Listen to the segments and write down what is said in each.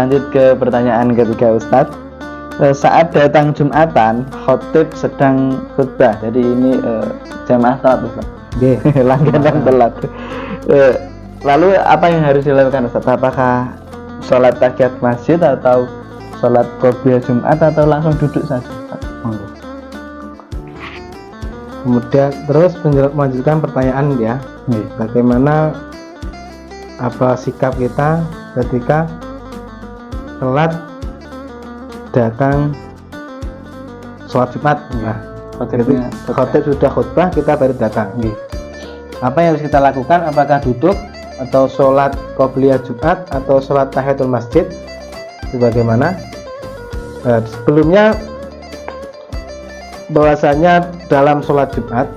lanjut ke pertanyaan ketiga Ustadz. Saat datang Jumatan, khotib sedang khutbah. Jadi ini jamaah telat Ustadz. Langganan telat. Lalu apa yang harus dilakukan Ustadz? Apakah sholat tahiyat masjid atau sholat qobliyah Jumat atau langsung duduk saja? Kemudian terus melanjutkan pertanyaan ya, bagaimana apa sikap kita ketika telat datang sholat Jumat? Nah, khotib sudah khutbah kita baru datang. Apa yang harus kita lakukan? Apakah duduk atau sholat qobliyah Jumat atau sholat tahiyatul masjid? Sebagaimana sebelumnya bahwasanya dalam sholat Jumat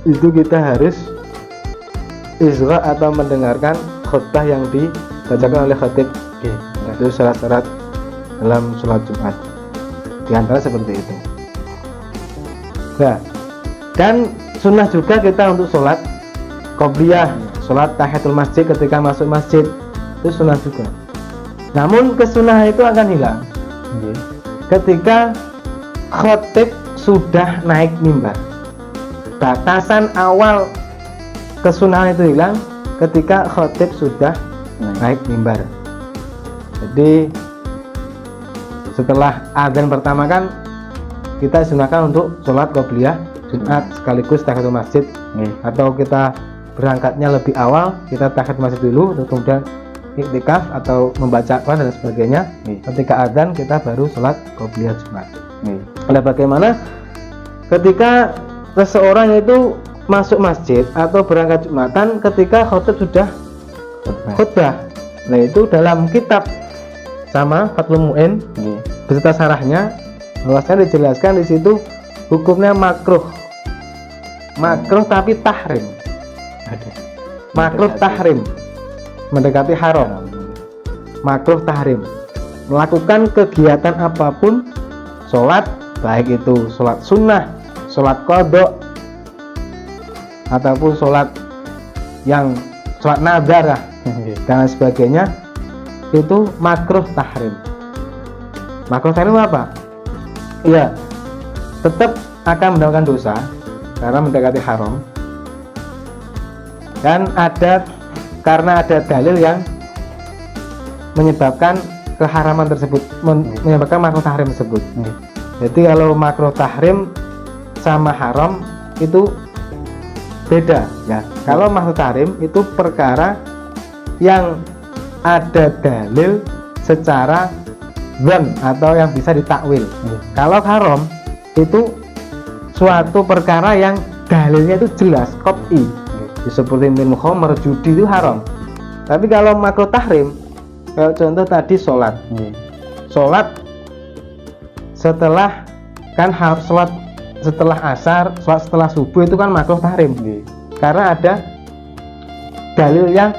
itu kita harus isra atau mendengarkan khutbah yang dibacakan oleh khatib. Itu syarat-syarat dalam sholat Jumat, di antara seperti itu. Nah, dan sunnah juga kita untuk sholat qobliyah, sholat tahiyatul masjid ketika masuk masjid, itu sunnah juga. Namun kesunahan itu akan hilang ketika khotib sudah naik mimbar. Batasan awal kesunahan itu hilang ketika khotib sudah naik mimbar. Jadi setelah adzan pertama kan kita sunahkan untuk sholat qobliyah Jumat sekaligus tahiyatul masjid. Atau kita berangkatnya lebih awal, kita tahiyatul masjid dulu, kemudian iktikaf atau membaca Quran dan sebagainya. Ketika adzan kita baru sholat qobliyah Jumat. Oleh bagaimana ketika seseorang itu masuk masjid atau berangkat Jumatan ketika khotib sudah khutbah. Nah, itu dalam kitab sama Fathul Mu'in beserta syarahnya bahwasanya dijelaskan di situ hukumnya makruh. Makruh tapi tahrim. Makruh tahrim, mendekati haram. Makruh tahrim, melakukan kegiatan apapun sholat, baik itu sholat sunnah, sholat qadha, ataupun sholat yang sholat nazar dan sebagainya, itu makruh tahrim. Makruh tahrim apa? Ya, tetap akan mendapatkan dosa karena mendekati haram, dan karena ada dalil yang menyebabkan keharaman tersebut, menyebabkan makruh tahrim tersebut. Jadi kalau makruh tahrim sama haram itu beda ya. Kalau makruh tahrim itu perkara yang ada dalil secara zon atau yang bisa ditakwil. Kalau haram itu suatu perkara yang dalilnya itu jelas, qat'i. Seperti minum khamr, judi itu haram. Tapi kalau makruh tahrim, kayak contoh tadi sholat. Sholat setelah kan sholat setelah asar, sholat setelah subuh itu kan makruh tahrim. Karena ada dalil yang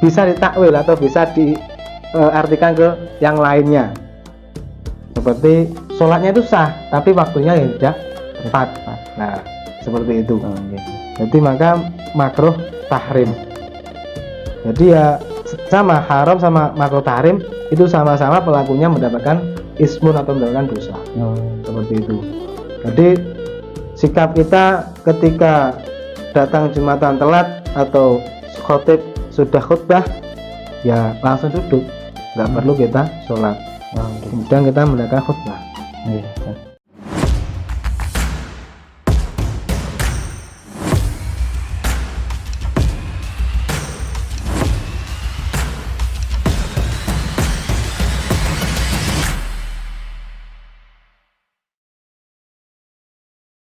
bisa ditakwil atau bisa diartikan ke yang lainnya. Seperti sholatnya itu sah, tapi waktunya ya tidak tepat. Nah, seperti itu. Jadi maka makruh tahrim. Jadi ya sama haram sama makruh tahrim itu sama-sama pelakunya mendapatkan ismun atau mendapatkan dosa. Seperti itu. Jadi sikap kita ketika datang Jumatan telat atau khotib sudah khutbah ya langsung duduk, nggak perlu kita sholat. Kemudian kita mendapatkan khutbah.